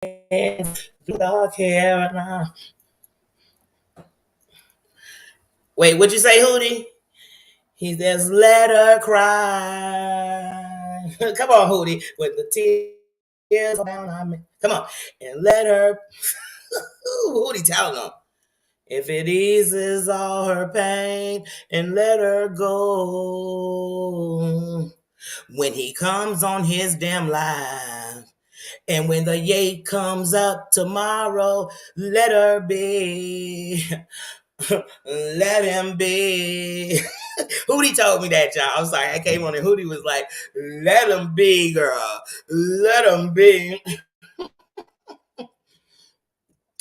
Dark hair now. Wait, what'd you say, Hootie? He says, let her cry. Come on, Hootie, with the tears down on me. Come on, and let her. Ooh, Hootie, tell them. If it eases all her pain, and let her go. When he comes on his damn live, and when the yay comes up tomorrow, let her be. Let him be. Hootie told me that, y'all. I'm sorry, I came on and Hootie was like, let him be, girl. Let him be.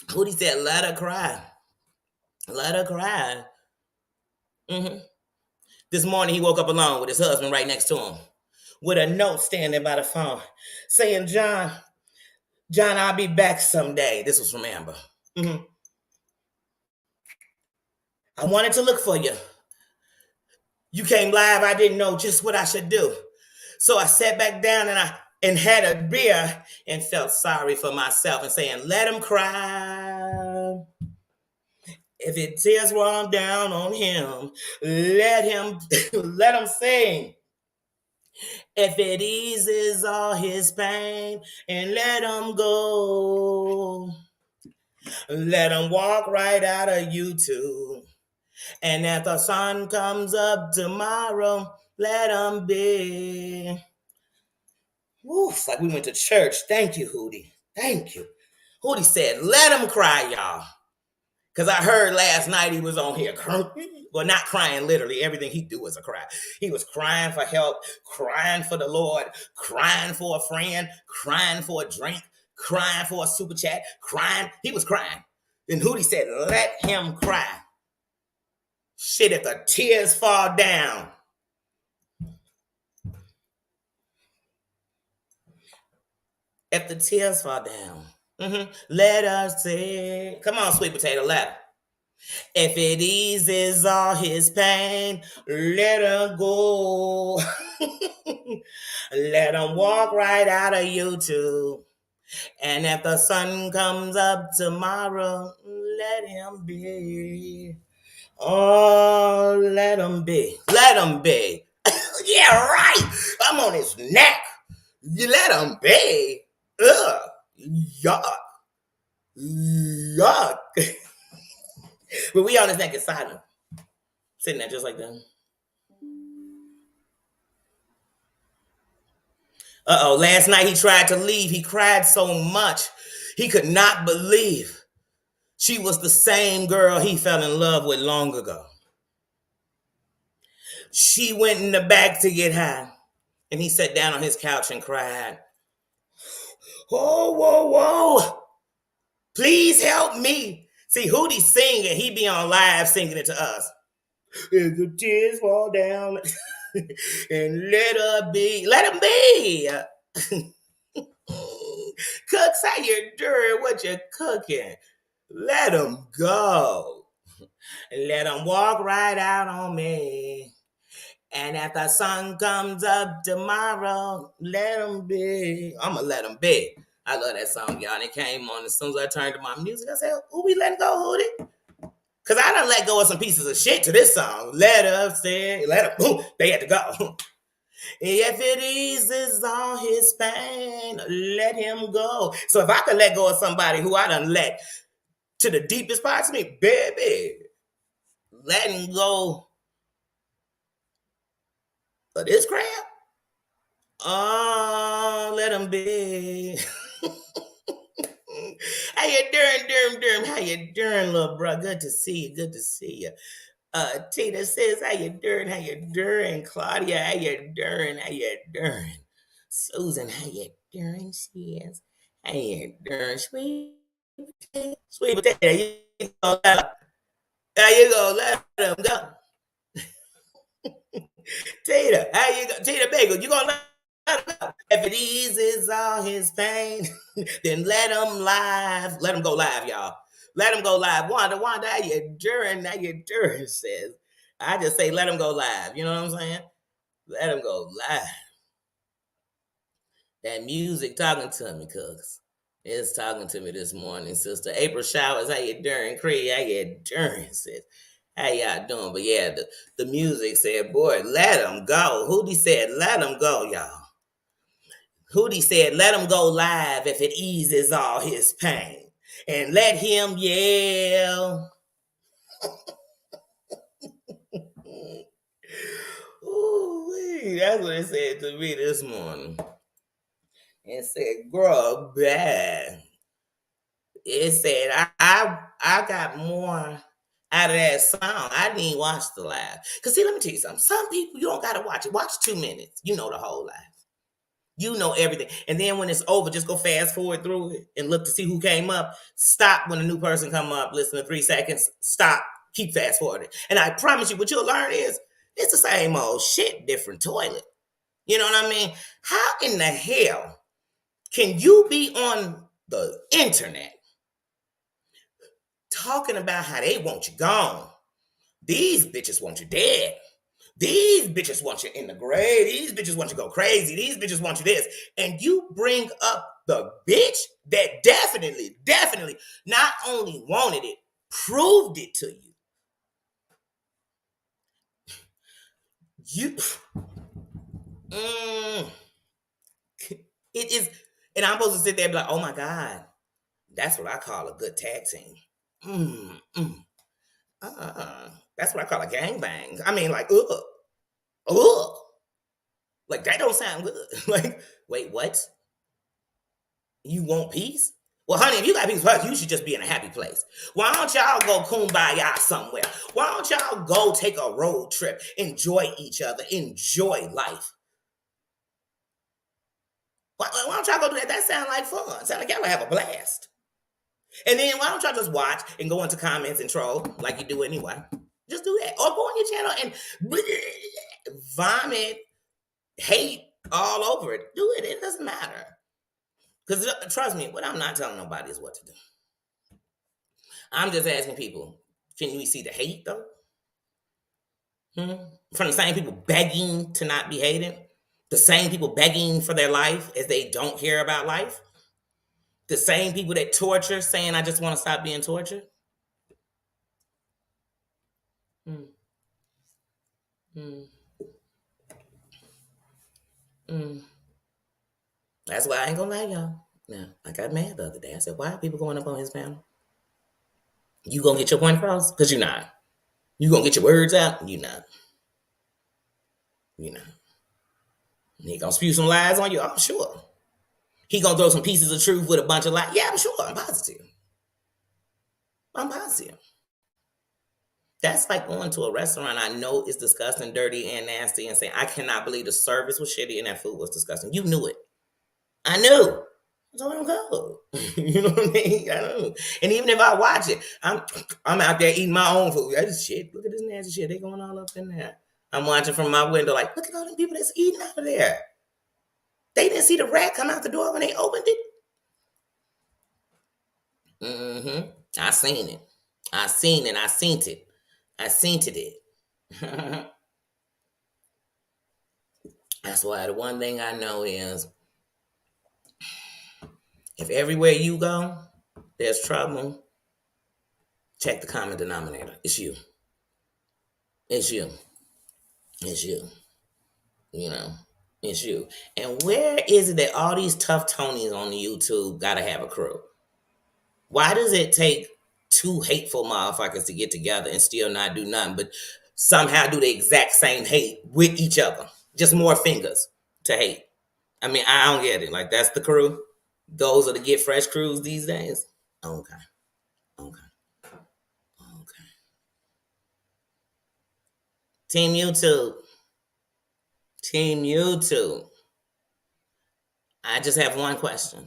Hootie said, let her cry. Let her cry. Mm-hmm. This morning, he woke up alone with his husband right next to him, with a note standing by the phone saying, John, I'll be back someday. This was from Amber. Mm-hmm. I wanted to look for you. You came live. I didn't know just what I should do. So I sat back down and had a beer and felt sorry for myself and saying, let him cry. If it tears roll down on him, let him sing. If it eases all his pain, and let him go. Let him walk right out of YouTube. And if the sun comes up tomorrow, let him be. Woo, it's like we went to church. Thank you, Hootie. Thank you. Hootie said, let him cry, y'all. Because I heard last night he was on here crying. Well, not crying literally. Everything he do is a cry. He was crying for help, crying for the Lord, crying for a friend, crying for a drink, crying for a super chat, crying. He was crying. Then Hootie said, let him cry. Shit, if the tears fall down. If the tears fall down. Mm-hmm. Let us say, come on, sweet potato, let her. If it eases all his pain, let her go. Let him walk right out of YouTube. And if the sun comes up tomorrow, let him be. Oh, let him be. Let him be. Yeah, right. I'm on his neck. You let him be. Ugh. Yuck. Yuck. But we on his neck inside him. Sitting there just like that. Uh-oh, last night he tried to leave. He cried so much. He could not believe she was the same girl he fell in love with long ago. She went in the back to get high, and he sat down on his couch and cried. Whoa, whoa, whoa. Please help me. See, Hootie singing, he be on live singing it to us. If the tears fall down and let her be. Let him be. Cooks, how you doing? What you cooking? Let him go. Let him walk right out on me. And if the sun comes up tomorrow, let him be. I'm going to let him be. I love that song, y'all. And it came on as soon as I turned to my music. I said, who we letting go, Hootie? Because I done let go of some pieces of shit to this song. Let us say, let him, boom, they had to go. If it eases all his pain, let him go. So if I could let go of somebody who I done let to the deepest parts of me, baby, letting go of this crap, oh, let him be. How you doing, Durham? How you doing, little bro? Good to see you. Good to see you. Tina says, how you doing? Claudia, how you doing? Susan, how you doing? She is. How you doing? Sweet potato, you gonna let them go. Tina, how you go? Tina Bagel, you gonna let him go? If it eases all his pain, then let him live. Let him go live, y'all. Let him go live. Wanda, how you doing? Says. I just say let him go live. You know what I'm saying? Let him go live. That music talking to me, cuz. is talking to me this morning, Sister April Showers. How you doing, Cree? How you doing, sis? How y'all doing? But yeah, the music said, boy, let him go. Hootie said, let him go, y'all. Hootie said, let him go live if it eases all his pain. And let him yell. Ooh, that's what it said to me this morning. It said, grow bad. It said, I got more out of that song. I didn't even watch the live. Because see, let me tell you something. Some people, you don't got to watch it. Watch 2 minutes. You know the whole live. You know everything. And then when it's over, just go fast forward through it and look to see who came up. Stop when a new person come up. Listen to 3 seconds. Stop. Keep fast forwarding. And I promise you, what you'll learn is it's the same old shit, different toilet. You know what I mean? How in the hell can you be on the internet talking about how they want you gone? These bitches want you dead. These bitches want you in the grave. These bitches want you to go crazy. These bitches want you this. And you bring up the bitch that definitely not only wanted it, proved it to you. It is, and I'm supposed to sit there and be like, oh my God, that's what I call a good tag team. That's what I call a gangbang. I mean, like, ugh. Like, that don't sound good. Like, wait, what? You want peace? Well, honey, if you got peace, you should just be in a happy place. Why don't y'all go kumbaya somewhere? Why don't y'all go take a road trip, enjoy each other, enjoy life? Why don't y'all go do that? That sound like fun. Sound like y'all have a blast. And then why don't y'all just watch and go into comments and troll like you do anyway? Just do that. Or go on your channel and vomit hate all over it. Do it. It doesn't matter. Because trust me, what I'm not telling nobody is what to do. I'm just asking people, can we see the hate though? From the same people begging to not be hated? The same people begging for their life as they don't care about life? The same people that torture saying, I just want to stop being tortured? That's why I ain't gonna lie, y'all. Now, I got mad the other day. I said, why are people going up on his panel? You gonna get your point across? Because you're not. You gonna get your words out? You're not. You're not. He gonna spew some lies on you? I'm sure. He gonna throw some pieces of truth with a bunch of lies? Yeah, I'm sure. I'm positive. That's like going to a restaurant I know is disgusting, dirty, and nasty and saying, I cannot believe the service was shitty and that food was disgusting. You knew it. I knew. So I don't go. You know what I mean? I don't know. And even if I watch it, I'm out there eating my own food. That is shit. Look at this nasty shit. They going all up in there. I'm watching from my window like, look at all them people that's eating out of there. They didn't see the rat come out the door when they opened it. I seen it. I seen it. I seen it. That's why the one thing I know is if everywhere you go, there's trouble, check the common denominator. It's you. It's you. It's you. You know, it's you. And where is it that all these tough Tonys on the YouTube gotta have a crew? Why does it take two hateful motherfuckers to get together and still not do nothing, but somehow do the exact same hate with each other? Just more fingers to hate. I mean, I don't get it. Like, that's the crew? Those are the Get Fresh crews these days? Okay. Team YouTube. I just have one question.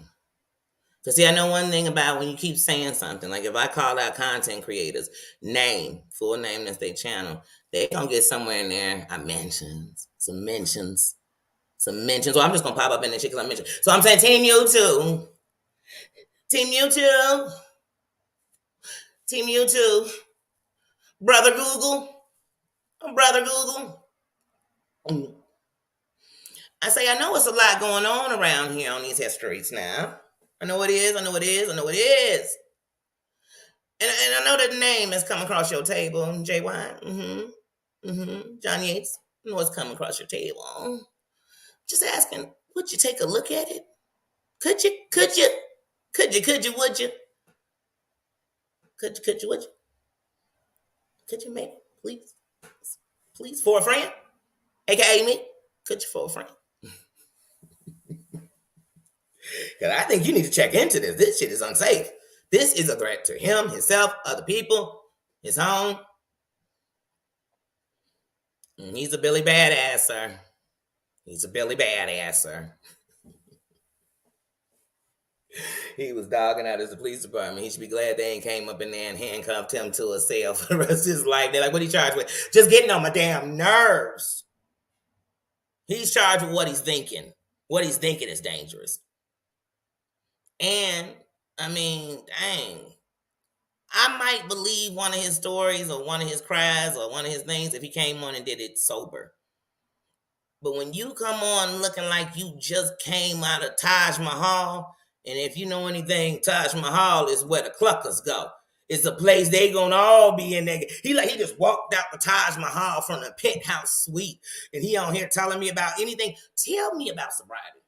Because, see, I know one thing about when you keep saying something, like if I call out content creators, full name, that's their channel, they going to get somewhere in there. Some mentions. Well, I'm just going to pop up in the shit because I mentioned. So I'm saying Team YouTube. Brother Google. I say, I know it's a lot going on around here on these streets now. I know it is. I know it is. I know it is. And I know that name has come across your table, JY. John Yates. I know it's coming across your table. Just asking, would you take a look at it? Could you? Could you? Could you? Could you? Would you? Could you? Could you? Would you? Could you make it? Please? Please? For a friend? AKA me? Could you for a friend? Because I think you need to check into this. This shit is unsafe. This is a threat to him, himself, other people, his home. And he's a Billy Badass, sir. He's a Billy Badass, sir. He was dogging out as the police department. He should be glad they ain't came up in there and handcuffed him to a cell for the rest of his life. They're like, what he charged with? Just getting on my damn nerves. He's charged with what he's thinking. What he's thinking is dangerous. And, I mean, dang. I might believe one of his stories or one of his cries or one of his things if he came on and did it sober. But when you come on looking like you just came out of Taj Mahal, and if you know anything, Taj Mahal is where the cluckers go. It's a place they gonna all be in there. He just walked out the Taj Mahal from the penthouse suite, and he on here telling me about anything. Tell me about sobriety.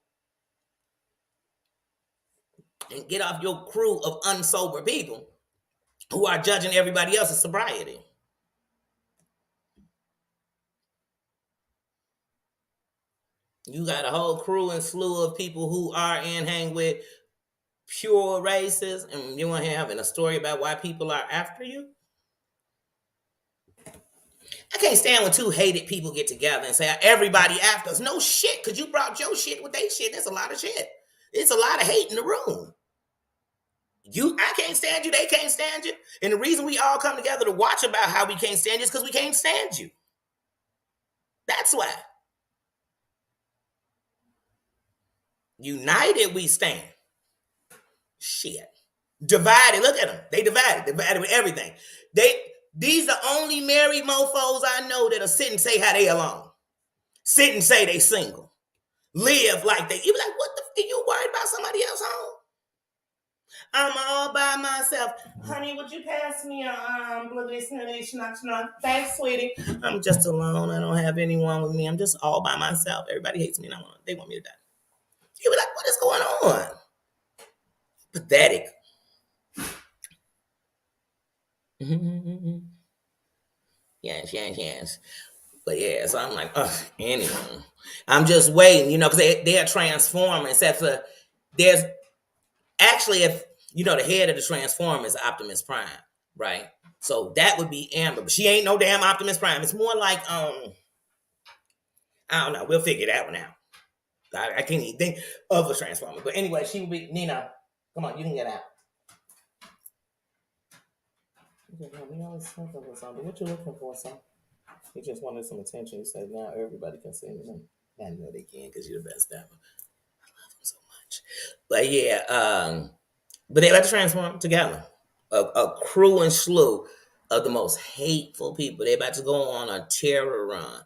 And get off your crew of unsober people who are judging everybody else's sobriety. You got a whole crew and slew of people who are and hang with pure racists, and you want to having a story about why people are after you? I can't stand when two hated people get together and say everybody after us. No shit, because you brought your shit with their shit. That's a lot of shit. It's a lot of hate in the room. I can't stand you, they can't stand you. And the reason we all come together to watch about how we can't stand you is because we can't stand you. That's why. United we stand. Shit. Divided. Look at them. They divided. Divided with everything. These are only married mofos I know that'll sit and say how they alone. Sit and say they single. Live like they. You be like, what the f*** are you worried about somebody else home? I'm all by myself. Honey, would you pass me a Thanks, sweetie. I'm just alone. I don't have anyone with me. I'm just all by myself. Everybody hates me and they want me to die. You be like, what is going on? Pathetic. Yes. But yeah, so I'm like, anyway. I'm just waiting, because they are transforming, except for there's actually, if the head of the transformer is Optimus Prime, right? So that would be Amber, but she ain't no damn Optimus Prime. It's more like, I don't know. We'll figure that one out. I can't even think of a transformer. But anyway, she would be, Nina, come on, you can get out. What you looking for, son? He just wanted some attention. He said, now everybody can see me. I know they can because you're the best ever. I love him so much. But yeah, but they like to transform together. A crew and slew of the most hateful people. They're about to go on a terror run.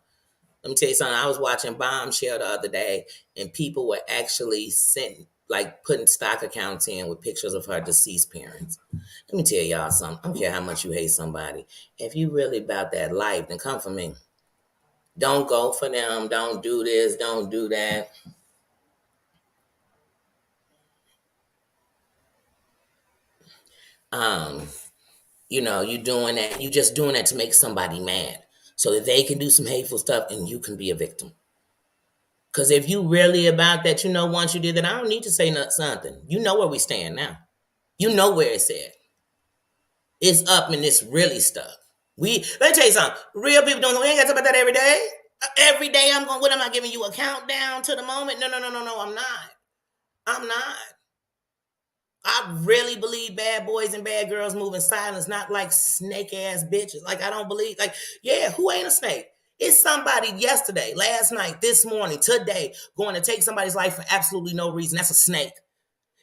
Let me tell you something. I was watching Bombshell the other day, and people were actually putting stock accounts in with pictures of her deceased parents. Let me tell y'all something. I don't care how much you hate somebody. If you really about that life, then come for me. Don't go for them. Don't do this. Don't do that. You doing that. You just doing that to make somebody mad so that they can do some hateful stuff and you can be a victim. Because if you really about that, once you did that, I don't need to say something. You know where we stand now. You know where it's at. It's up in this really stuff. Let me tell you something. Real people don't. We ain't got to talk about that every day. Every day I'm going. What am I giving you a countdown to the moment? No. I'm not. I really believe bad boys and bad girls move in silence, not like snake ass bitches. Like I don't believe. Who ain't a snake? It's somebody yesterday, last night, this morning, today, going to take somebody's life for absolutely no reason. That's a snake.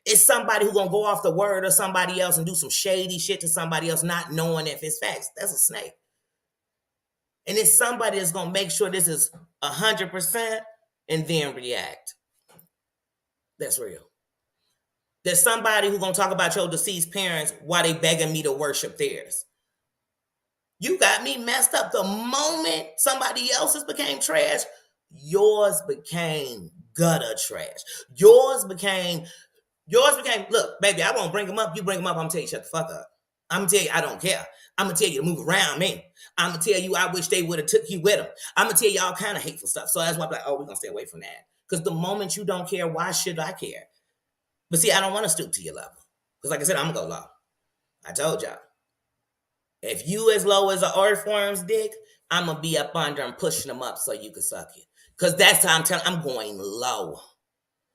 It's somebody who's going to go off the word of somebody else and do some shady shit to somebody else, not knowing if it's facts. That's a snake. And it's somebody that's going to make sure this is 100% and then react. That's real. There's somebody who's going to talk about your deceased parents while they begging me to worship theirs. You got me messed up. The moment somebody else's became trash, yours became gutter trash. Yours became, look, baby, I won't bring them up. You bring them up, I'm going to tell you, shut the fuck up. I'm going to tell you, I don't care. I'm going to tell you to move around me. I'm going to tell you, I wish they would have took you with them. I'm going to tell you all kind of hateful stuff. So that's why I'm like, oh, we're going to stay away from that. Because the moment you don't care, why should I care? But see, I don't want to stoop to your level. Because like I said, I'm going to go low. I told y'all. If you as low as an earthworm's dick, I'm going to be up under and pushing them up so you can suck it. Because that's how I'm going low.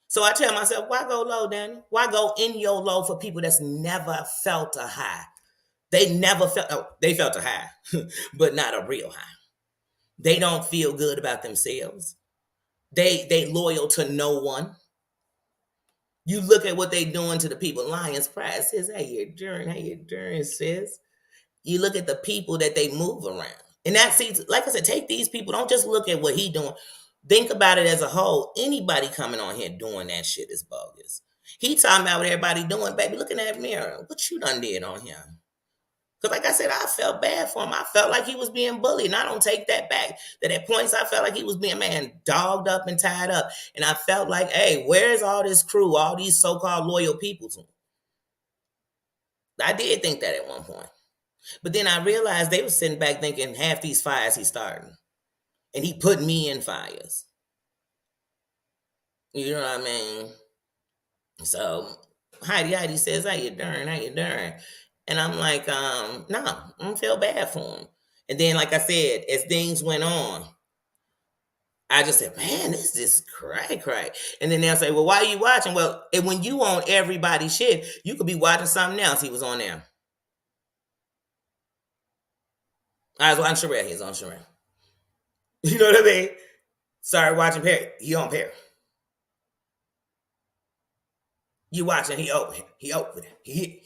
So I tell myself, why go low, Danny? Why go in your low for people that's never felt a high? They never felt, they felt a high, but not a real high. They don't feel good about themselves. They loyal to no one. You look at what they doing to the people. Lions Pride says, how you doing, sis? You look at the people that they move around. And that sees, like I said, take these people. Don't just look at what he doing. Think about it as a whole. Anybody coming on here doing that shit is bogus. He talking about what everybody doing, baby. Look in that mirror. What you done did on him? Because like I said, I felt bad for him. I felt like he was being bullied. And I don't take that back. That at points, I felt like he was being, dogged up and tied up. And I felt like, hey, where's all this crew, all these so-called loyal people to him? I did think that at one point. But then I realized they were sitting back thinking half these fires he's starting. And he put me in fires. You know what I mean? So Heidi says, how you doing? And I'm like, no, I don't feel bad for him. And then, like I said, as things went on, I just said, man, this is cray. And then they'll say, well, why are you watching? Well, when you on everybody's shit, you could be watching something else. He was on there. I was watching Sherelle. He was on Sherelle. You know what I mean? Sorry, watching Perry. He on Perry. You watching, he over here.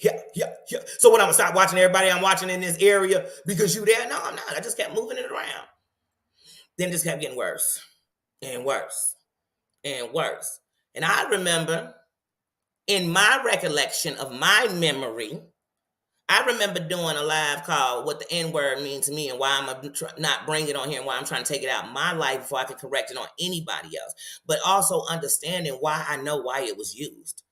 So when I'm gonna stop watching everybody I'm watching in this area because you there? No, I'm not. I just kept moving it around. Then it just kept getting worse and worse and worse. And I remember in my recollection of my memory, I remember doing a live call, what the N-word means to me and why I'm not bringing it on here and why I'm trying to take it out of my life before I can correct it on anybody else. But also understanding why I know why it was used.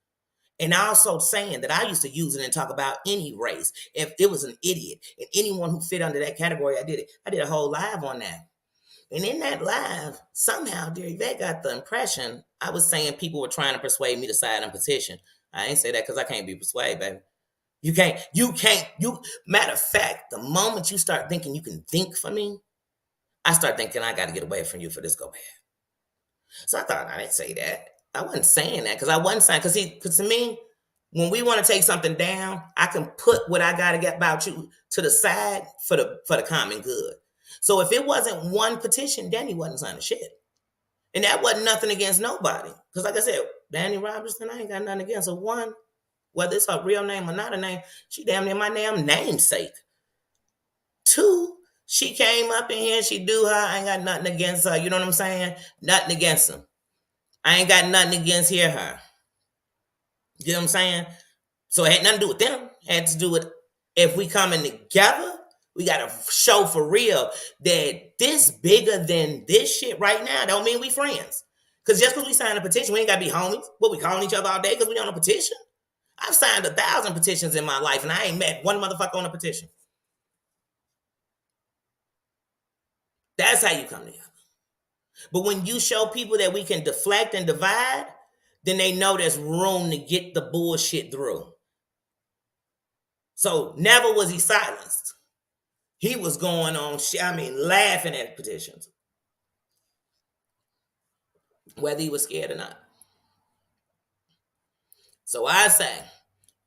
And also saying that I used to use it and talk about any race. If it was an idiot and anyone who fit under that category, I did it. I did a whole live on that. And in that live, somehow, Derek, they got the impression I was saying people were trying to persuade me to sign a petition. I ain't say that because I can't be persuaded, baby. Matter of fact, the moment you start thinking you can think for me, I start thinking I got to get away from you for this go bad. So I thought I didn't say that. I wasn't saying that because I wasn't saying, because to me, when we want to take something down, I can put what I got to get about you to the side for the common good. So if it wasn't one petition, Danny wasn't signing shit. And that wasn't nothing against nobody. Because like I said, Danny Robertson, I ain't got nothing against her. One, whether it's her real name or not a name, she damn near my damn namesake. Two, she came up in here, she do her, I ain't got nothing against her. You know what I'm saying? Nothing against her. I ain't got nothing against her. You know what I'm saying? So it had nothing to do with them. It had to do with if we coming together, we got to show for real that this bigger than this shit right now don't mean we friends. Because just because we signed a petition, we ain't got to be homies. What, we calling each other all day because we on a petition? I've signed 1,000 petitions in my life and I ain't met one motherfucker on a petition. That's how you come together. But when you show people that we can deflect and divide, then they know there's room to get the bullshit through. So never was he silenced. He was going on, laughing at petitions. Whether he was scared or not. So I say,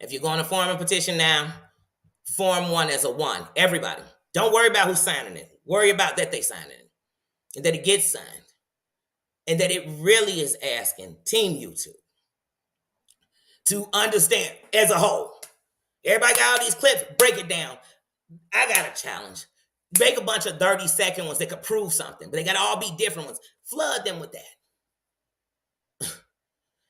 if you're going to form a petition now, form one as a one. Everybody. Don't worry about who's signing it. Worry about that they signing it. And that it gets signed. And that it really is asking Team YouTube to understand as a whole. Everybody got all these clips, break it down. I got a challenge. Make a bunch of 30-second ones that could prove something, but they got to all be different ones. Flood them with that.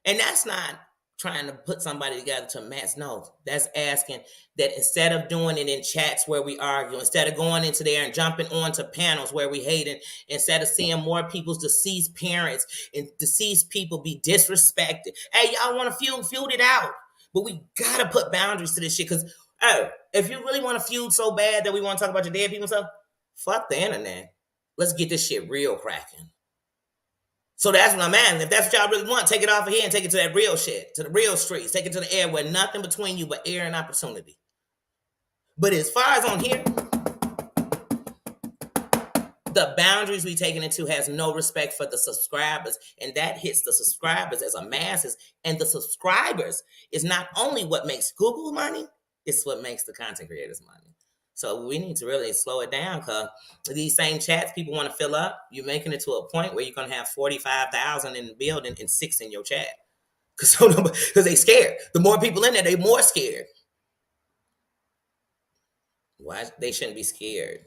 And that's not trying to put somebody together to match. No, that's asking that instead of doing it in chats where we argue, instead of going into there and jumping onto panels where we hate it, instead of seeing more people's deceased parents and deceased people be disrespected. Hey, y'all want to feud it out. But we got to put boundaries to this shit because, oh, if you really want to feud so bad that we want to talk about your dead people and stuff, fuck the internet. Let's get this shit real cracking. So that's what I'm at. If that's what y'all really want, take it off of here and take it to that real shit, to the real streets. Take it to the air where nothing between you but air and opportunity. But as far as on here, the boundaries we taking it to has no respect for the subscribers, and that hits the subscribers as a masses. And the subscribers is not only what makes Google money, it's what makes the content creators money. So we need to really slow it down because these same chats people want to fill up. You're making it to a point where you're going to have 45,000 in the building and 6 in your chat. Because they scared. The more people in there, they more scared. Why? They shouldn't be scared.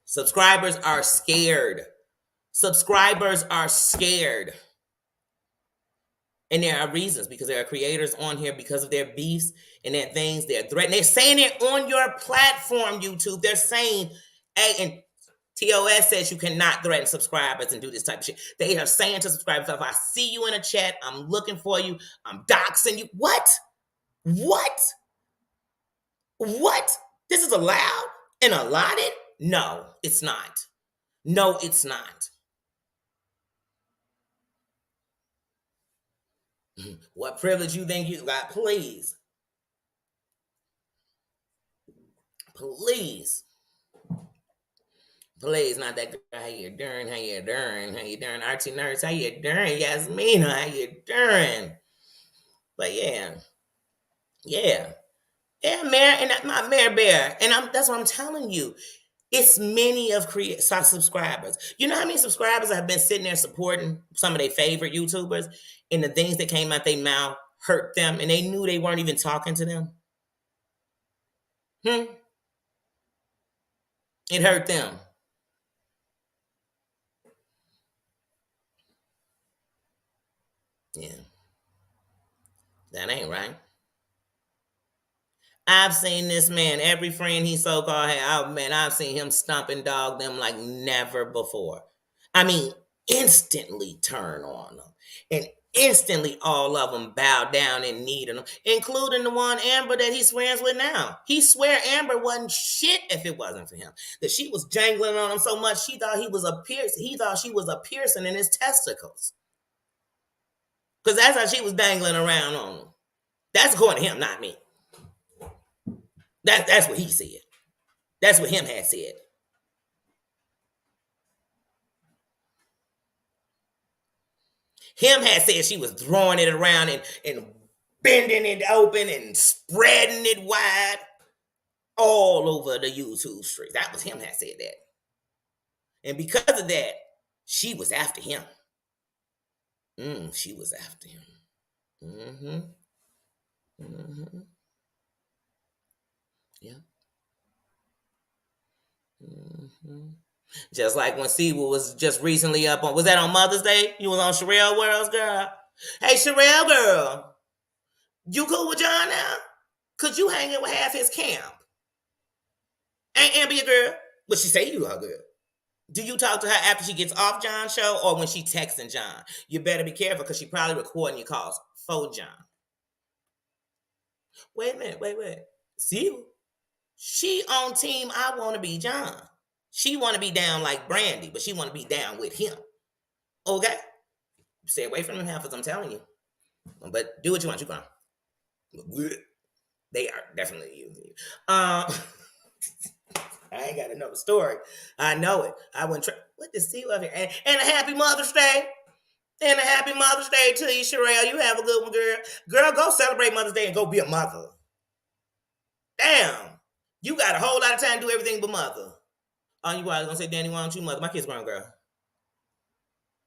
Subscribers are scared. Subscribers are scared. And there are reasons, because there are creators on here because of their beefs and their things, they're threatening. They're saying it on your platform, YouTube. They're saying, hey, and TOS says you cannot threaten subscribers and do this type of shit. They are saying to subscribers, if I see you in a chat, I'm looking for you, I'm doxing you. What? This is allowed and allotted? No, it's not. No, it's not. What privilege you think you got? Please. Please, not that girl. How you doing? Archie Nurse, how you doing? Yasmina, how you doing? But yeah, Mayor, and my Mayor Bear, and that's what I'm telling you. It's many of subscribers. You know how many subscribers have been sitting there supporting some of their favorite YouTubers, and the things that came out their mouth hurt them, and they knew they weren't even talking to them? It hurt them. Yeah. That ain't right. I've seen this man, every friend he so-called had, oh man, I've seen him stomp and dog them like never before. I mean, instantly turn on them. And instantly all of them bow down and knee to them, including the one Amber that he's friends with now. He swear Amber wasn't shit if it wasn't for him. That she was jangling on him so much she thought he was a piercing. He thought she was a piercing in his testicles. Because that's how she was dangling around on him. That's according to him, not me. That's what he said. That's what him had said. Him had said she was throwing it around and bending it open and spreading it wide all over the YouTube streets. That was him had said that. And because of that, she was after him. She was after him. Yeah. Just like when Sewell was just recently up on, was that on Mother's Day? You was on Sherelle World's girl. Hey, Sherelle girl, you cool with John now? Cause you hanging with half his camp. Ain't Amber your girl? But she say you her girl. Do you talk to her after she gets off John's show or when she texting John? You better be careful because she probably recording your calls for John. Wait a minute. Sewell, she on team I want to be John. She want to be down like Brandy, but she want to be down with him. Okay? Stay away from them heifers, I'm telling you. But do what you want. You gone. They are definitely using you. I ain't got to know the story. I know it. I wouldn't try. What does see up here? And a happy Mother's Day. And a happy Mother's Day to you, Sherelle. You have a good one, girl. Girl, go celebrate Mother's Day and go be a mother. Damn. You got a whole lot of time to do everything but mother. Oh, you was going to say, Danny, why don't you mother? My kid's grown, girl.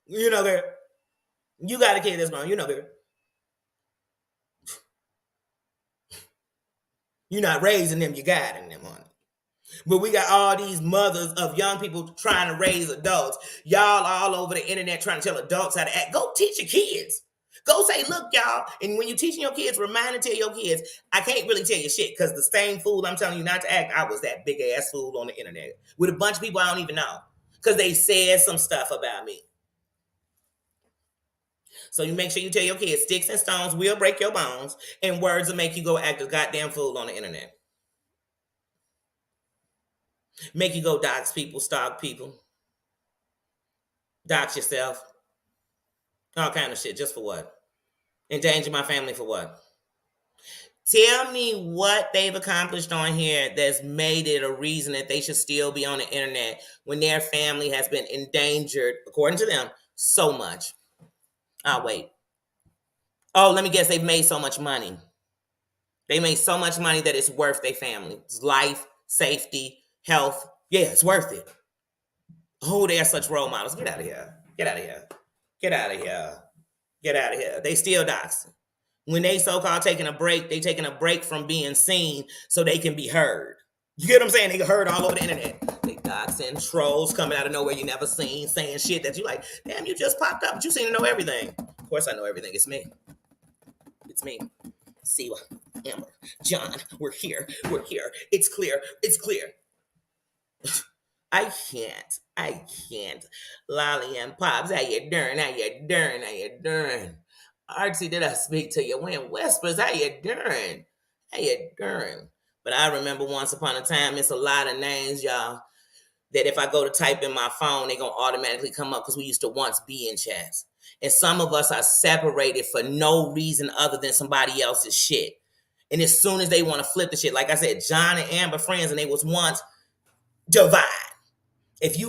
You know, girl. You got a kid that's grown. You know, girl. You're not raising them, you're guiding them, honey. But we got all these mothers of young people trying to raise adults. Y'all all over the internet trying to tell adults how to act. Go teach your kids. Go say, look, y'all. And when you're teaching your kids, remind and tell your kids, I can't really tell you shit because the same fool I'm telling you not to act, I was that big ass fool on the internet with a bunch of people I don't even know because they said some stuff about me. So you make sure you tell your kids, sticks and stones will break your bones, and words will make you go act a goddamn fool on the internet. Make you go dox people, stalk people, dox yourself, all kind of shit. Just for what? Endanger my family for what? Tell me what they've accomplished on here that's made it a reason that they should still be on the internet when their family has been endangered, according to them, so much. I'll wait. Oh, let me guess, they've made so much money. They made so much money that it's worth their family's life, safety, health. Yeah, it's worth it. Oh, they're such role models. Get out of here. Get out of here. Get out of here. Get out of here. They still doxing. When they so-called taking a break, they taking a break from being seen so they can be heard. You get what I'm saying? They get heard all over the internet. They doxing, trolls coming out of nowhere you never seen, saying shit that you like, damn, you just popped up, but you seem to know everything. Of course I know everything. It's me. It's me. Siwa, Amber, John, we're here. We're here. It's clear. It's clear. I can't. Lolly and Pops, how you doing? How you doing? How you doing? Artsy, did I speak to you? When Whispers, how you doing? How you doing? But I remember once upon a time, it's a lot of names, y'all, that if I go to type in my phone, they're going to automatically come up because we used to once be in chats. And some of us are separated for no reason other than somebody else's shit. And as soon as they want to flip the shit, like I said, John and Amber friends, and they was once divide. He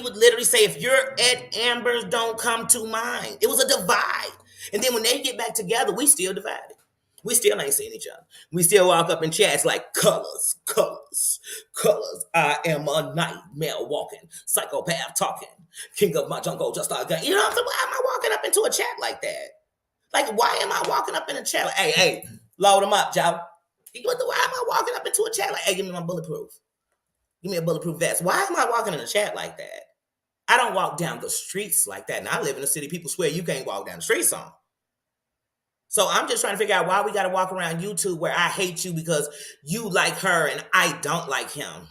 would literally say, if you're at Amber's, don't come to mine. It was a divide. And then when they get back together, we still divided. We still ain't seeing each other. We still walk up in chats like colors. I am a nightmare walking, psychopath talking, king of my jungle, just like that. You know what I'm saying? Why am I walking up into a chat like that? Like, why am I walking up in a chat like, hey, load them up, y'all. Why am I walking up into a chat like, hey, give me my bulletproof. Give me a bulletproof vest. Why am I walking in a chat like that? I don't walk down the streets like that. And I live in a city people swear you can't walk down the streets on. So I'm just trying to figure out why we got to walk around YouTube where I hate you because you like her and I don't like him.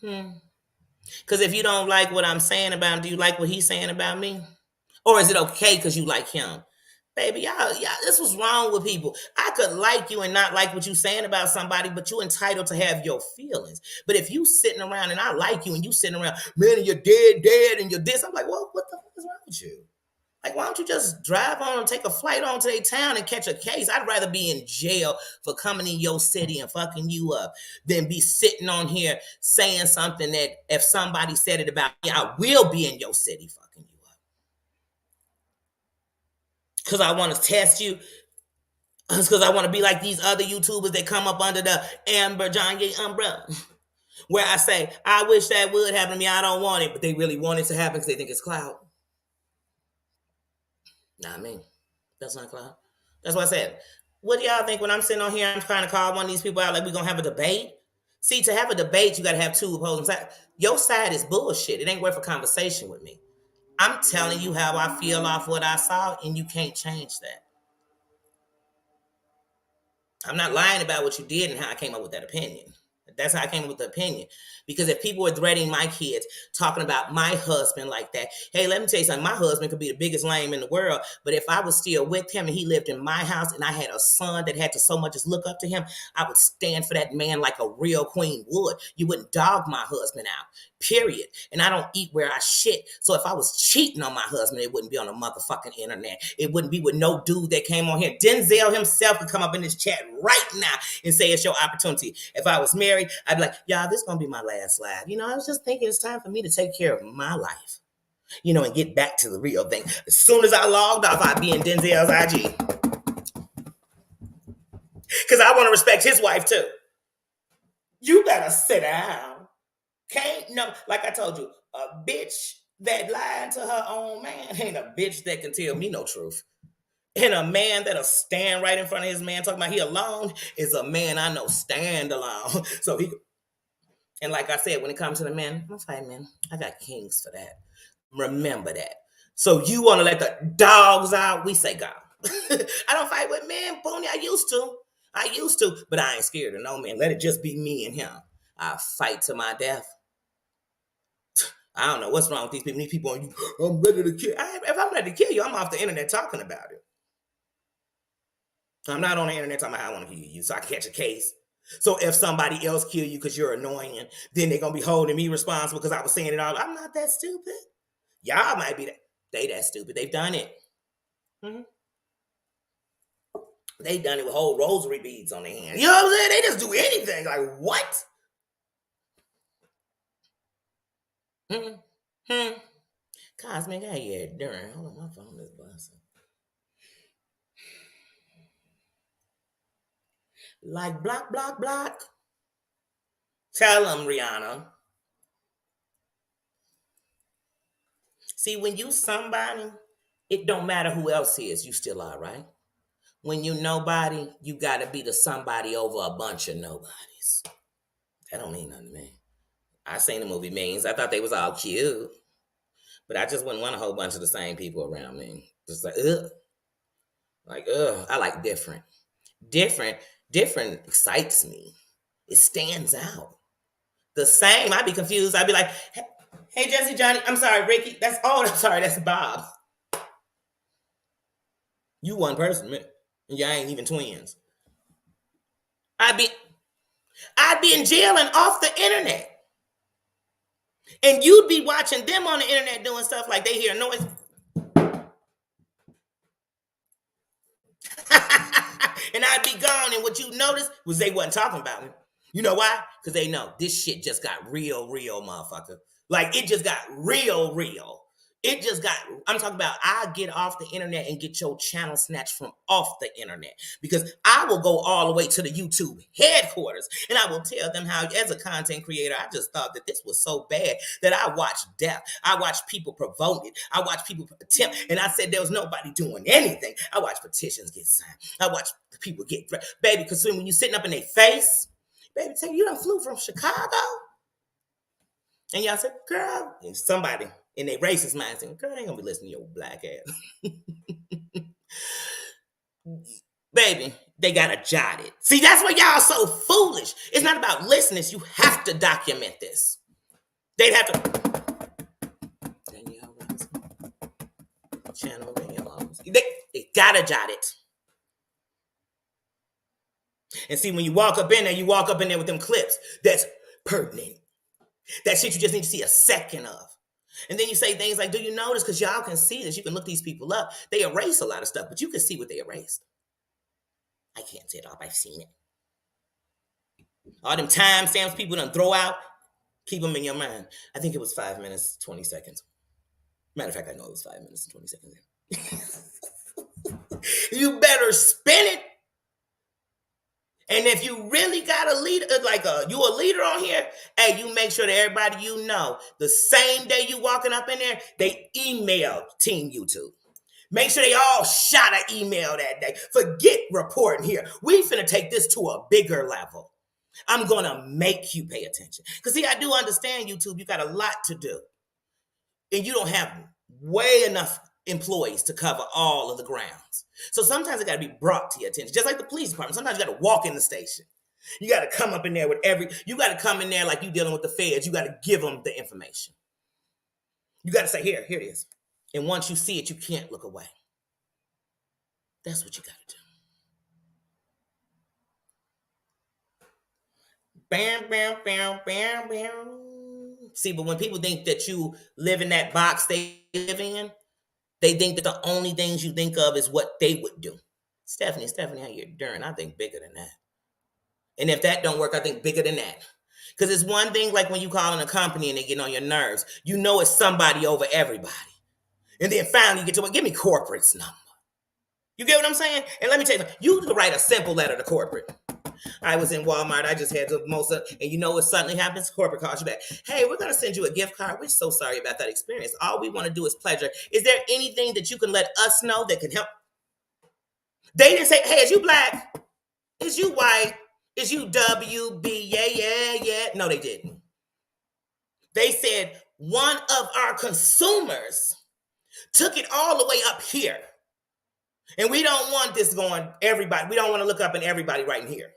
Because if you don't like what I'm saying about him, do you like what he's saying about me? Or is it okay because you like him? Baby, y'all, this was wrong with people. I could like you and not like what you saying about somebody, but you entitled to have your feelings. But if you sitting around and I like you and you sitting around, man, and you're dead, and you're this, I'm like, well, what the fuck is wrong with you? Like, why don't you just drive on and take a flight on to their town and catch a case? I'd rather be in jail for coming in your city and fucking you up than be sitting on here saying something that if somebody said it about me, I will be in your city fucking you up. Because I want to test you. It's because I want to be like these other YouTubers that come up under the Amber John Ye umbrella. Where I say, I wish that would happen to me. I don't want it. But they really want it to happen because they think it's clout. Not me. That's not clout. That's what I said. What do y'all think when I'm sitting on here, I'm trying to call one of these people out like we're going to have a debate? See, to have a debate, you got to have two opposing sides. Your side is bullshit. It ain't worth a conversation with me. I'm telling you how I feel off what I saw, and you can't change that. I'm not lying about what you did and how I came up with that opinion. That's how I came up with the opinion. Because if people were threatening my kids, talking about my husband like that, hey, let me tell you something. My husband could be the biggest lame in the world, but if I was still with him and he lived in my house and I had a son that had to so much as look up to him, I would stand for that man like a real queen would. You wouldn't dog my husband out, period. And I don't eat where I shit. So if I was cheating on my husband, it wouldn't be on the motherfucking internet. It wouldn't be with no dude that came on here. Denzel himself could come up in this chat right now and say it's your opportunity. If I was married, I'd be like, y'all, this is going to be my last live. You know, I was just thinking it's time for me to take care of my life, you know, and get back to the real thing. As soon as I logged off, I'd be in Denzel's IG. Because I want to respect his wife, too. You better sit down. Can't, no, like I told you, a bitch that lied to her own man ain't a bitch that can tell me no truth. And a man that'll stand right in front of his man talking about he alone is a man I know stand alone. So he And like I said, when it comes to the men, I don't fight men. I got kings for that. Remember that. So you want to let the dogs out? We say go. I don't fight with men, Pony. I used to, but I ain't scared of no man. Let it just be me and him. I fight to my death. I don't know what's wrong with these people. These people on you, I'm ready to kill. If I'm ready to kill you, I'm off the internet talking about it. I'm not on the internet talking about how I want to kill you so I can catch a case. So if somebody else kill you because you're annoying, then they're going to be holding me responsible because I was saying it all. I'm not that stupid. Y'all might be that. They that stupid. They've done it. Mm-hmm. They've done it with whole rosary beads on their hand. You know what I'm saying? They just do anything. Like, what? Mm-hmm. Cosmic, I hear during. Hold on, my phone is buzzing. Like, block, block, block. Tell them, Rihanna. See, when you somebody, it don't matter who else is, you still are, right? When you nobody, you gotta be the somebody over a bunch of nobodies. That don't mean nothing to me. I seen the movie Means. I thought they was all cute. But I just wouldn't want a whole bunch of the same people around me. Just like, ugh. Like, ugh. I like different. Different excites me. It stands out. The same, I'd be confused. I'd be like, hey, Jesse, Johnny, I'm sorry, Ricky. I'm sorry, that's Bob. You one person, man. And y'all ain't even twins. I'd be in jail and off the internet. And you'd be watching them on the internet doing stuff like they hear noise. And I'd be gone. And what you noticed was they wasn't talking about me. You know why? Because they know this shit just got real, motherfucker. Like, it just got real. I'm talking about I get off the internet and get your channel snatched from off the internet. Because I will go all the way to the YouTube headquarters and I will tell them how, as a content creator, I just thought that this was so bad that I watched death. I watched people provoke it. I watched people attempt. And I said there was nobody doing anything. I watched petitions get signed. I watched people get, baby, because when you're sitting up in their face, baby, tell you done flew from Chicago. And y'all said, girl, and somebody in their racist mind saying, girl, I ain't gonna be listening to your black ass. Baby, they gotta jot it. See, that's why y'all so foolish. It's not about listening. You have to document this. They'd have to. Danielle Robinson. Channel Danielle Robinson. They gotta jot it. And see, when you walk up in there with them clips that's pertinent. That shit you just need to see a second of. And then you say things like, do you notice? Because y'all can see this. You can look these people up. They erase a lot of stuff, but you can see what they erased. I can't say it all, but I've seen it. All them timestamps people done throw out, keep them in your mind. I think it was 5 minutes, 20 seconds. Matter of fact, I know it was 5 minutes and 20 seconds. You better spin it. And if you really got a leader, you a leader on here, hey, you make sure that everybody you know, the same day you walking up in there, they emailed Team YouTube. Make sure they all shot an email that day. Forget reporting here. We finna take this to a bigger level. I'm gonna make you pay attention. Because see, I do understand YouTube, you got a lot to do. And you don't have way enough employees to cover all of the grounds. So sometimes it got to be brought to your attention. Just like the police department. Sometimes you got to walk in the station. You got to come up in there you got to come in there like you dealing with the feds. You got to give them the information. You got to say, here it is. And once you see it, you can't look away. That's what you got to do. Bam, bam, bam, bam, bam. See, but when people think that you live in that box they live in, they think that the only things you think of is what they would do. Stephanie, how you doing? I think bigger than that. And if that don't work, I think bigger than that. Because it's one thing like when you call in a company and they get on your nerves. You know it's somebody over everybody. And then finally you get to, give me corporate's number. You get what I'm saying? And let me tell you can write a simple letter to corporate. I was in Walmart. I just had to and you know what suddenly happens? Corporate calls you back. Hey, we're going to send you a gift card. We're so sorry about that experience. All we want to do is pleasure. Is there anything that you can let us know that can help? They didn't say, hey, is you black? Is you white? Is you WB? Yeah. No, they didn't. They said one of our consumers took it all the way up here. And we don't want this going everybody. We don't want to look up in everybody right in here.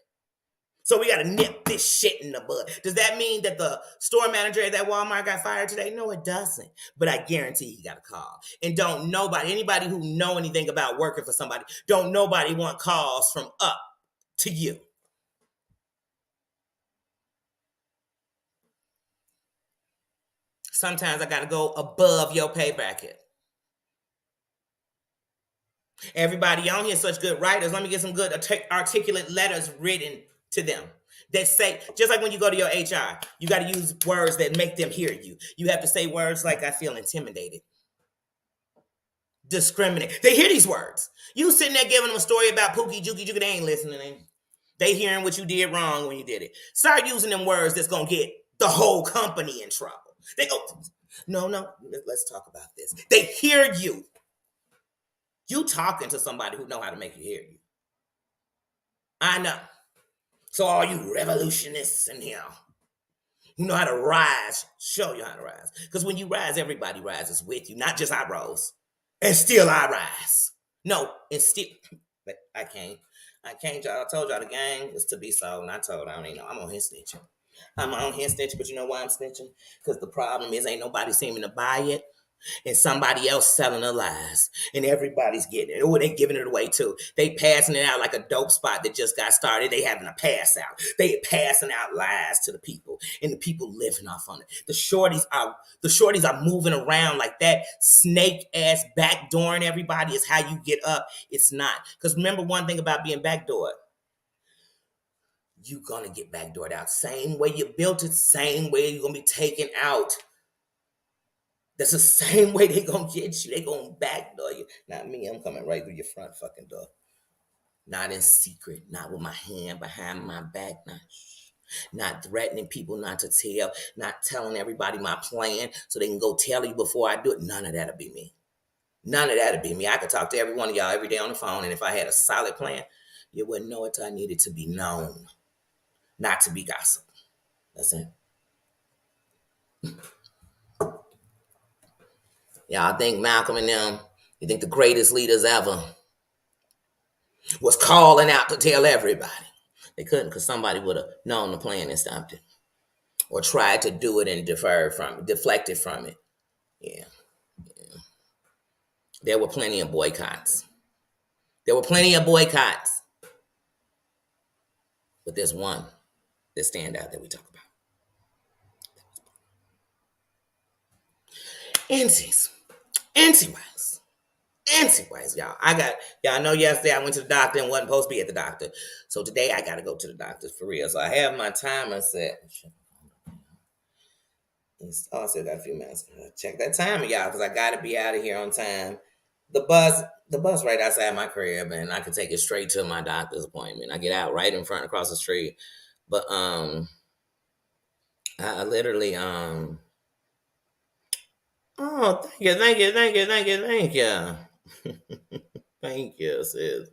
So we got to nip this shit in the bud. Does that mean that the store manager at that Walmart got fired today? No, it doesn't. But I guarantee he got a call. And don't nobody, anybody who know anything about working for somebody, don't nobody want calls from up to you. Sometimes I got to go above your pay bracket. Everybody on here such good writers. Let me get some good articulate letters written to them that say, just like when you go to your HR, you got to use words that make them hear you. You have to say words like, I feel intimidated, discriminate. They hear these words. You sitting there giving them a story about Pookie, Juki, they ain't listening. They hearing what you did wrong when you did it. Start using them words that's going to get the whole company in trouble. They go, no, let's talk about this. They hear you. You talking to somebody who know how to make you hear you. I know. So all you revolutionists in here who know how to rise, show you how to rise. Because when you rise, everybody rises with you, not just I rose. And still I rise. No, and still, but I can't, y'all. I told y'all the game was to be sold, and I told I don't even know. I'm on here snitching. But you know why I'm snitching? Because the problem is ain't nobody seeming to buy it. And somebody else selling the lies, and everybody's getting it. Or they giving it away too. They passing it out like a dope spot that just got started. They having a pass out. They passing out lies to the people, and the people living off on it. The shorties are moving around like that. Snake ass backdooring everybody is how you get up. It's not. Because remember one thing about being backdoored. You're gonna get backdoored out. Same way you built it, same way you're gonna be taken out. That's the same way they gonna get you. They gonna backdoor you. Not me. I'm coming right through your front fucking door. Not in secret. Not with my hand behind my back. Not threatening people not to tell. Not telling everybody my plan so they can go tell you before I do it. None of that'll be me. None of that'll be me. I could talk to every one of y'all every day on the phone, and if I had a solid plan, you wouldn't know it till I needed to be known. Not to be gossip. That's it. Y'all think Malcolm and them, you think the greatest leaders ever was calling out to tell everybody? They couldn't because somebody would have known the plan and stopped it. Or tried to do it and deflected from it. Yeah. There were plenty of boycotts. But there's one that stand out that we talk about. Anyways, y'all. Y'all know yesterday I went to the doctor and wasn't supposed to be at the doctor. So today I got to go to the doctor for real. So I have my timer set. I still got a few minutes. Check that timer, y'all, because I got to be out of here on time. The bus right outside my crib, and I can take it straight to my doctor's appointment. I get out right in front across the street. But I literally oh, thank you. Thank you, sis.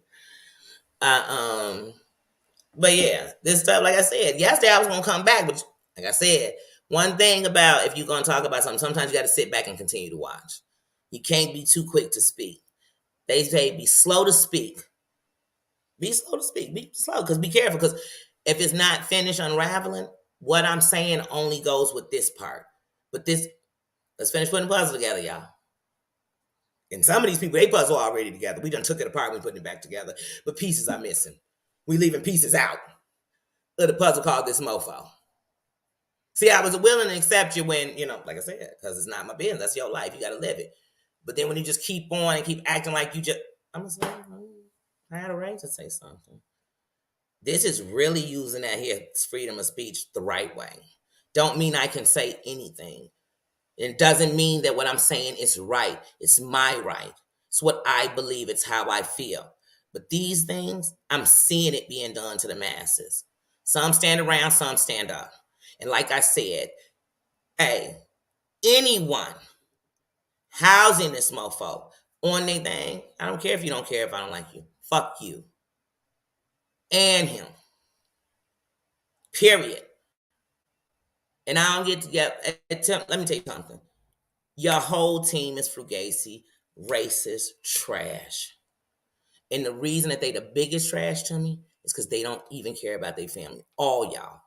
But yeah, this stuff, like I said, yesterday I was gonna come back, but like I said, one thing about if you're gonna talk about something, sometimes you got to sit back and continue to watch. You can't be too quick to speak. They say be slow to speak. Be slow, because be careful, because if it's not finished unraveling, what I'm saying only goes with this part. But let's finish putting the puzzle together, y'all. And some of these people, they puzzle already together. We done took it apart, we putting it back together. But pieces are missing. We leaving pieces out of the puzzle called this mofo. See, I was willing to accept you when, like I said, because it's not my business. That's your life. You got to live it. But then when you just keep on and keep acting like you just, I'm going to say, I had a right to say something. This is really using that here freedom of speech the right way. Don't mean I can say anything. It doesn't mean that what I'm saying is right. It's my right. It's what I believe. It's how I feel. But these things, I'm seeing it being done to the masses. Some stand around, some stand up. And like I said, hey, anyone housing this mofo on their thing, I don't care if you don't care if I don't like you. Fuck you. And him. Period. And I don't get to get attempt. Let me tell you something. Your whole team is frugazi, racist, trash. And the reason that they the biggest trash to me is because they don't even care about their family. All y'all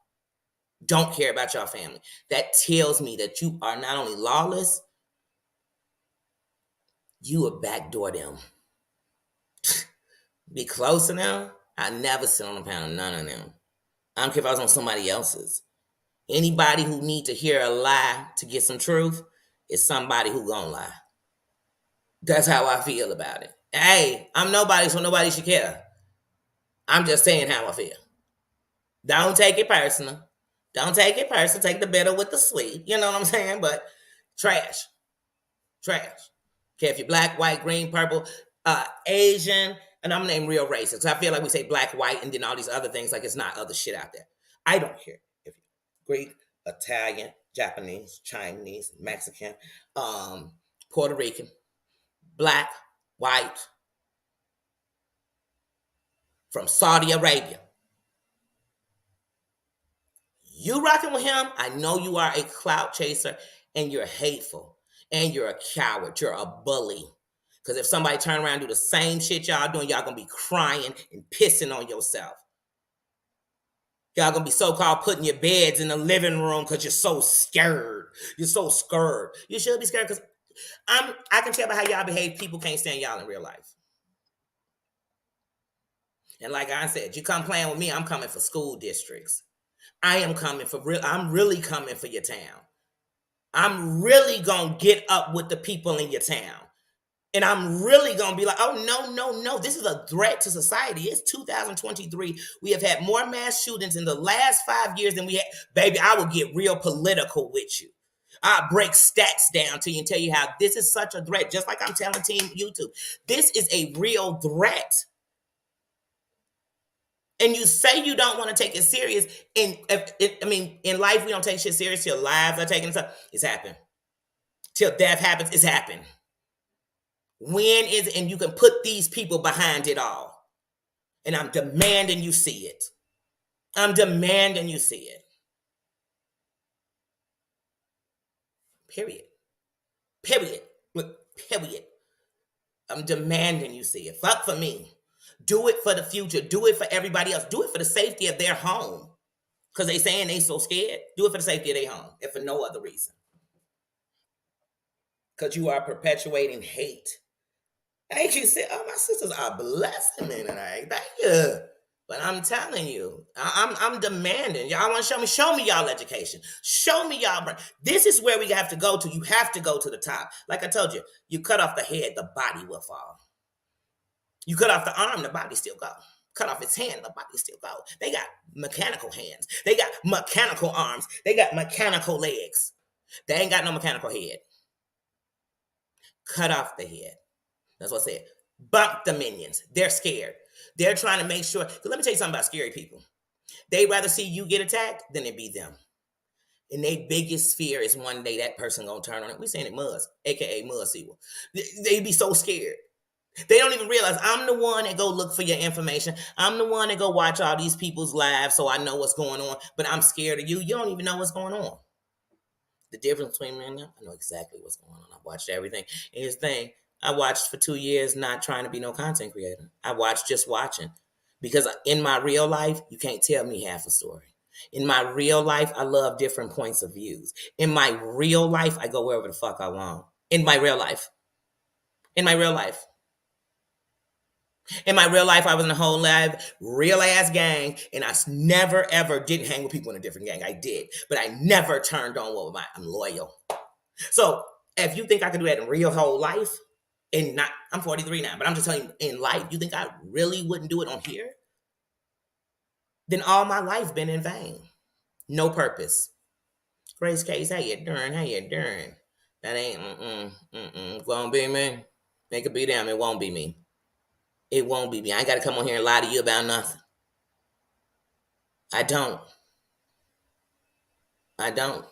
don't care about your family. That tells me that you are not only lawless, you will backdoor them. Be close enough. I never sit on a panel, none of them. I don't care if I was on somebody else's. Anybody who need to hear a lie to get some truth is somebody who gonna lie. That's how I feel about it. Hey, I'm nobody, so nobody should care. I'm just saying how I feel. Don't take it personal. Don't take it personal. Take the bitter with the sweet. You know what I'm saying? But trash. Trash. Okay, if you're black, white, green, purple, Asian, and I'm gonna name real racist. Because I feel like we say black, white, and then all these other things like it's not other shit out there. I don't care if you're Greek, Italian, Japanese, Chinese, Mexican, Puerto Rican, black, white, from Saudi Arabia. You rocking with him, I know you are a clout chaser and you're hateful and you're a coward. You're a bully. Because if somebody turn around and do the same shit y'all doing, y'all gonna be crying and pissing on yourself. Y'all gonna be so-called putting your beds in the living room because you're so scared. You're so scared. You should be scared because I can tell by how y'all behave, people can't stand y'all in real life. And like I said, you come playing with me, I'm coming for school districts. I am coming for real. I'm really coming for your town. I'm really gonna get up with the people in your town. And I'm really gonna be like, oh no, no, no. This is a threat to society. It's 2023. We have had more mass shootings in the last 5 years than we had. Baby, I will get real political with you. I'll break stats down to you and tell you how this is such a threat. Just like I'm telling Team YouTube. This is a real threat. And you say you don't want to take it serious. And in life, we don't take shit serious till lives are taken. It's happened. Till death happens, it's happened. When is it? And you can put these people behind it all. And I'm demanding you see it. I'm demanding you see it. Period. Period. Look, period. I'm demanding you see it. Fuck for me. Do it for the future. Do it for everybody else. Do it for the safety of their home. Because they saying they so scared. Do it for the safety of their home. If for no other reason. Because you are perpetuating hate. Ain't you say, oh, my sisters are blessing me tonight. Thank you. But I'm telling you, I'm demanding. Y'all want to show me y'all education. Show me y'all brain. This is where we have to go to. You have to go to the top. Like I told you, you cut off the head, the body will fall. You cut off the arm, the body still go. Cut off its hand, the body still go. They got mechanical hands. They got mechanical arms. They got mechanical legs. They ain't got no mechanical head. Cut off the head. That's what I said. Bump the minions. They're scared. They're trying to make sure. Let me tell you something about scary people. They'd rather see you get attacked than it be them. And their biggest fear is one day that person gonna turn on it. We saying it Muzz, aka Muzz Sewell. They be so scared. They don't even realize I'm the one that go look for your information. I'm the one that go watch all these people's lives so I know what's going on. But I'm scared of you. You don't even know what's going on. The difference between me and them, I know exactly what's going on. I watched everything. And here's the thing. I watched for 2 years not trying to be no content creator. I watched just watching. Because in my real life, you can't tell me half a story. In my real life, I love different points of views. In my real life, I go wherever the fuck I want. In my real life. In my real life. In my real life, I was in a whole live, real ass gang, and I never ever didn't hang with people in a different gang. I did, but I never turned on what I'm loyal. So if you think I can do that in real whole life, and not, I'm 43 now, but I'm just telling you, in life, you think I really wouldn't do it on here? Then all my life been in vain. No purpose. Grace Case, how you doing? How you doing? That ain't, won't be me. It could be them, it won't be me. It won't be me. I ain't got to come on here and lie to you about nothing. I don't. I don't.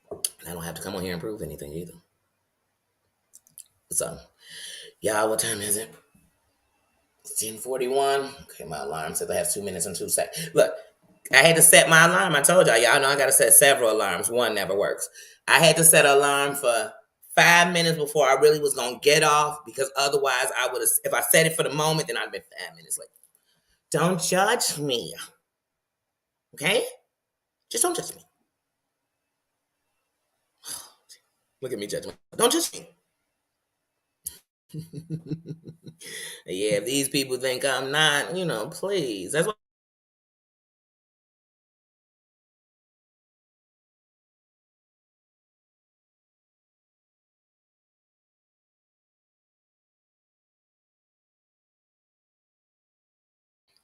And I don't have to come on here and prove anything either. So, y'all, what time is it? It's 10:41. Okay, my alarm says I have 2 minutes and 2 seconds. Look, I had to set my alarm. I told y'all know I got to set several alarms. One never works. I had to set an alarm for 5 minutes before I really was going to get off, because otherwise I would have, if I set it for the moment, then I'd have been 5 minutes late. Don't judge me. Okay? Just don't judge me. Look at me judging. Don't judge me. Yeah, if these people think I'm not, please. That's what.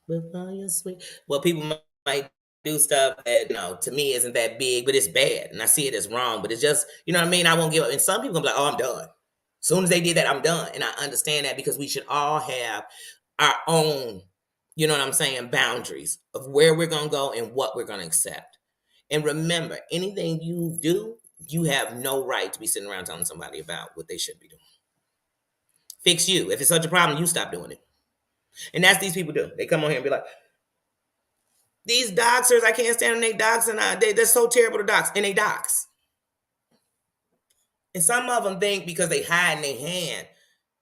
With all your sweet. Well, people might do stuff that, to me isn't that big, but it's bad. And I see it as wrong, but it's just, you know what I mean? I won't give up. And some people gonna be like, oh, I'm done. As soon as they did that, I'm done. And I understand that, because we should all have our own, you know what I'm saying, boundaries of where we're gonna go and what we're gonna accept. And remember, anything you do, you have no right to be sitting around telling somebody about what they should be doing. Fix you. If it's such a problem, you stop doing it. And that's these people do. They come on here and be like, these doxers, I can't stand them. They dox, and they're so terrible to dox, and they dox. And some of them think because they hide in their hand,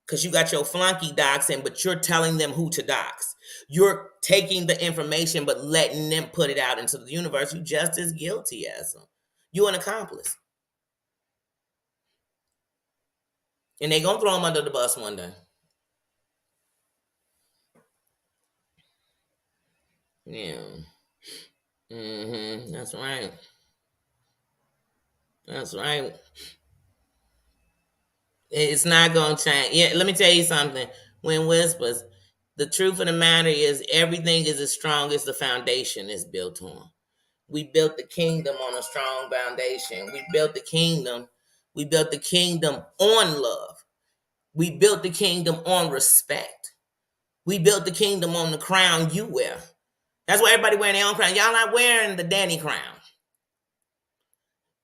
because you got your flunky doxing, but you're telling them who to dox. You're taking the information, but letting them put it out into the universe. You just as guilty as them. You an accomplice. And they gonna throw them under the bus one day. Yeah. That's right. That's right. It's not gonna change. Yeah, let me tell you something. When whispers, the truth of the matter is everything is as strong as the foundation is built on. We built the kingdom on a strong foundation. We built the kingdom. We built the kingdom on love. We built the kingdom on respect. We built the kingdom on the crown you wear. That's why everybody wearing their own crown. Y'all not wearing the Danny crown.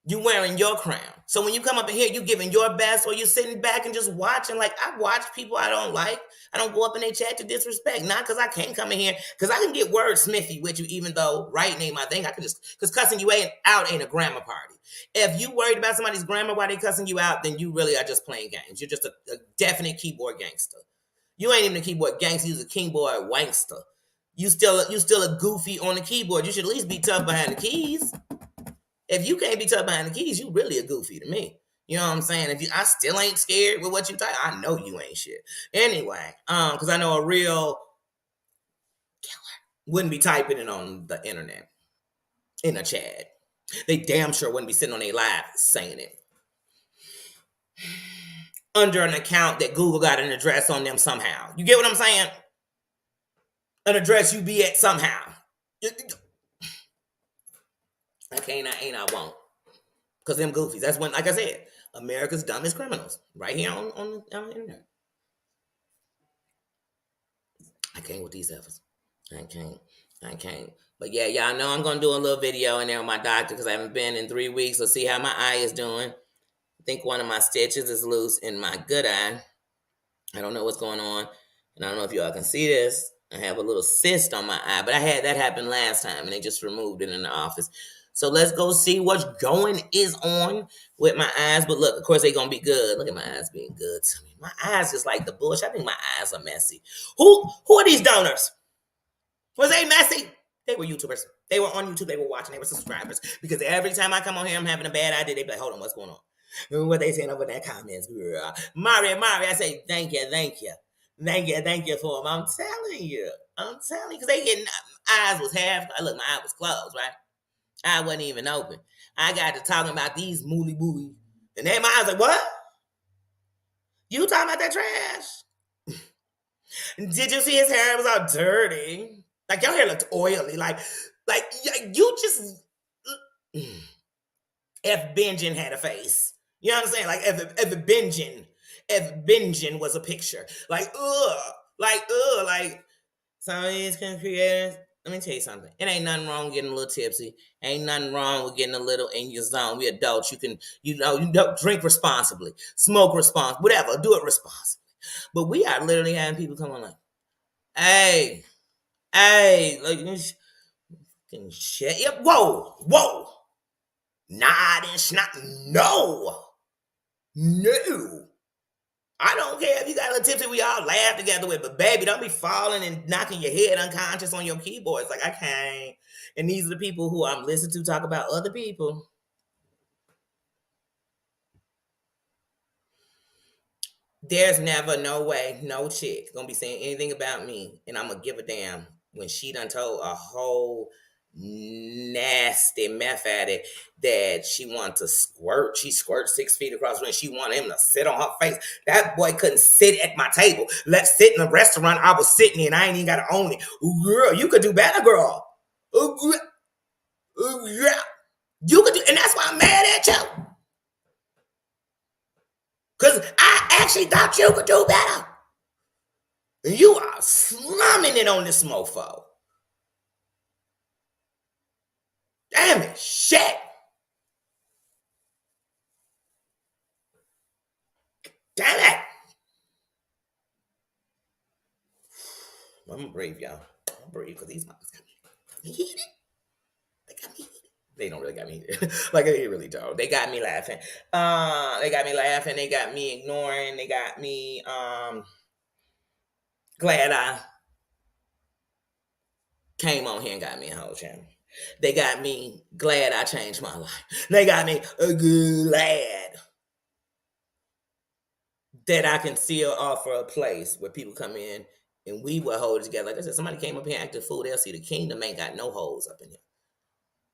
You wearing your crown. So when you come up in here, you giving your best, or you sitting back and just watching. Like, I watch people I don't like. I don't go up in their chat to disrespect. Not because I can't come in here, because I can get wordsmithy with you, even though writing ain't my thing. I can just, because cussing you out ain't a grammar party. If you worried about somebody's grammar while they cussing you out, then you really are just playing games. You're just a definite keyboard gangster. You ain't even a keyboard gangster. You're a keyboard wankster. You still a goofy on the keyboard. You should at least be tough behind the keys. If you can't be tough behind the keys, you really a goofy to me. You know what I'm saying? I still ain't scared with what you type, I know you ain't shit. Anyway, because I know a real killer wouldn't be typing it on the internet in a chat. They damn sure wouldn't be sitting on their live saying it under an account that Google got an address on them somehow. You get what I'm saying? An address you be at somehow. I can't, I ain't, I won't. Because them goofies. That's when, like I said, America's dumbest criminals. Right here on the internet. I can't with these efforts. I can't. But yeah, y'all know I'm going to do a little video in there with my doctor, because I haven't been in 3 weeks. Let's see how my eye is doing. I think one of my stitches is loose in my good eye. I don't know what's going on. And I don't know if y'all can see this. I have a little cyst on my eye, but I had that happen last time, and they just removed it in the office. So let's go see what's going on with my eyes. But look, of course, they're going to be good. Look at my eyes being good to me. My eyes just like the bush. I think my eyes are messy. Who are these donors? Was they messy? They were YouTubers. They were on YouTube. They were watching. They were subscribers. Because every time I come on here, I'm having a bad idea. They be like, hold on, what's going on? What they saying over in that comments, girl. Mari, I say, thank you for them. I'm telling you. Because they getting, eyes was half, look, my eye was closed, right? I wasn't even open. I got to talking about these mooly booey. And then my eyes like, what? You talking about that trash? Did you see his hair? It was all dirty. Like, your hair looked oily. Like you just... If Benjamin had a face. You know what I'm saying? Like, if Benjamin was a picture. Like, some of these creators... Let me tell you something. It ain't nothing wrong with getting a little tipsy. Ain't nothing wrong with getting a little in your zone. We adults. You can, you don't drink responsibly, smoke responsibly, whatever. Do it responsibly. But we are literally having people come on like, hey, like, Can shit. Yep. Whoa. Whoa. Nah, this not. No. No. I don't care if you got a little tipsy, we all laugh together with, but baby, don't be falling and knocking your head unconscious on your keyboard. It's like, I can't. And these are the people who I'm listening to talk about other people. There's never no way, no chick gonna be saying anything about me, and I'm gonna give a damn when she done told a whole nasty meth addict that she wanted to squirt. She squirts 6 feet across the room. She wanted him to sit on her face. That boy couldn't sit at my table. Let's sit in a restaurant I was sitting in. I ain't even gotta own it. Ooh, girl, you could do better, girl. Ooh, yeah. You could do, and that's why I'm mad at you. Because I actually thought you could do better. And you are slumming it on this mofo. Damn it, shit. Damn it. I'm gonna breathe, y'all. I'm gonna breathe because these motherfuckers got me heated. They got me heated. They don't really got me heated. Like, they really don't. They got me laughing. They got me laughing. They got me ignoring. They got me glad I came on here and got me a whole channel. They got me glad I changed my life. They got me glad that I can still offer a place where people come in and we will hold it together. Like I said, somebody came up here and acted a fool, they'll see the kingdom ain't got no holes up in here.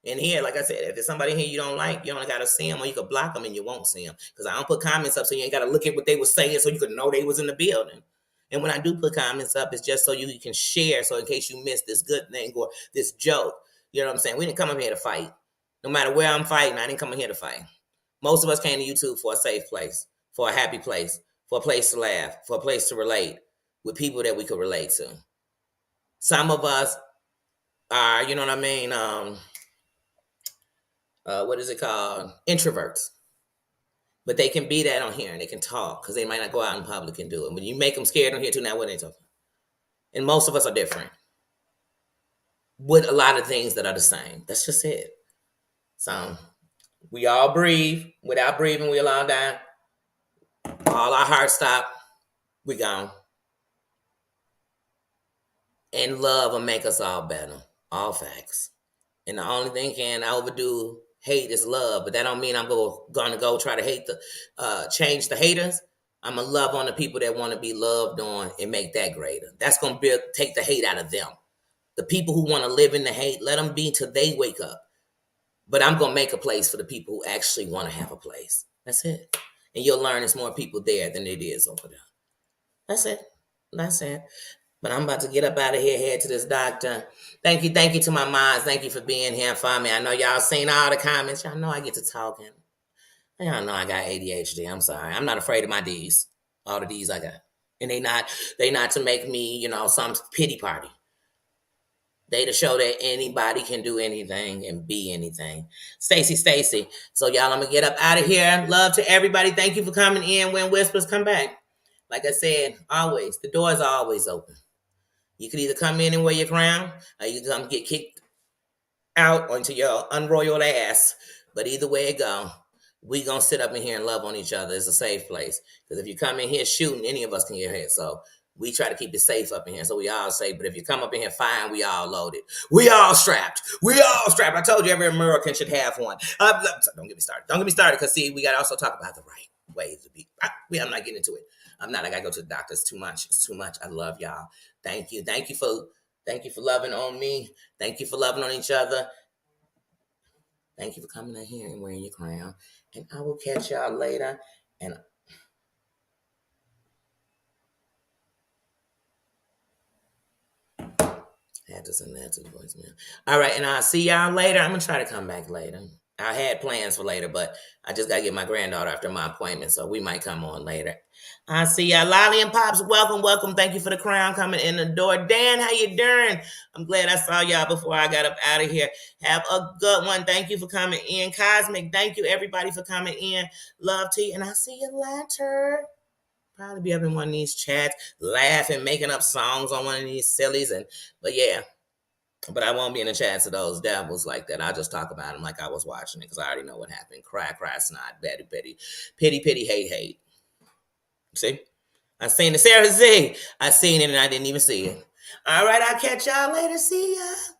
And here, like I said, if there's somebody here you don't like, you only got to see them, or you can block them and you won't see them. Because I don't put comments up so you ain't got to look at what they were saying so you could know they was in the building. And when I do put comments up, it's just so you can share, so in case you missed this good thing or this joke. You know what I'm saying? We didn't come up here to fight. No matter where I'm fighting, I didn't come in here to fight. Most of us came to YouTube for a safe place, for a happy place, for a place to laugh, for a place to relate with people that we could relate to. Some of us are, you know what I mean, what is it called? Introverts. But they can be that on here and they can talk because they might not go out in public and do it. When you make them scared on here too, now what are they talking? And most of us are different with a lot of things that are the same. That's just it. So we all breathe. Without breathing, we'll all die. All our hearts stop. We gone. And love will make us all better. All facts. And the only thing can overdo hate is love, but that don't mean I'm gonna go try to hate change the haters. I'm gonna love on the people that want to be loved on and make that greater. That's gonna take the hate out of them. The people who want to live in the hate, let them be till they wake up. But I'm gonna make a place for the people who actually want to have a place. That's it. And you'll learn there's more people there than it is over there. That's it. That's it. But I'm about to get up out of here, head to this doctor. Thank you to my moms. Thank you for being here for me. I know y'all seen all the comments. Y'all know I get to talking. Y'all know I got ADHD. I'm sorry. I'm not afraid of my D's. All the D's I got. And they not to make me, some pity party. They to show that anybody can do anything and be anything. Stacy. So y'all, I'm going to get up out of here. Love to everybody. Thank you for coming in. When Whispers come back. Like I said, always, the doors are always open. You can either come in and wear your crown, or you can come get kicked out onto your unroyal ass. But either way it go, we gonna sit up in here and love on each other. It's a safe place. Because if you come in here shooting, any of us can get hit. So we try to keep it safe up in here. So we all safe. But if you come up in here fine, we all loaded. We all strapped. I told you every American should have one. Don't get me started. Because see, we gotta also talk about the right ways to be. I'm not getting into it. I gotta go to the doctor. It's too much. I love y'all. Thank you for loving on me. Thank you for loving on each other. Thank you for coming in here and wearing your crown. And I will catch y'all later. And I had to send that to the voicemail. All right, and I'll see y'all later. I'm gonna try to come back later. I had plans for later, but I just gotta get my granddaughter after my appointment, so we might come on later. I see y'all. Lolly and Pops, welcome. Thank you for the crown coming in the door. Dan, how you doing? I'm glad I saw y'all before I got up out of here. Have a good one. Thank you for coming in. Cosmic, thank you everybody for coming in. Love to you, and I'll see you later. Probably be up in one of these chats, laughing, making up songs on one of these sillies, but yeah. But I won't be in a chance of those devils like that. I'll just talk about them like I was watching it because I already know what happened. Cry, cry, snot, betty, betty, pity, pity, hate, hate. See? I seen the Sarah Z. I seen it and I didn't even see it. All right, I'll catch y'all later. See ya.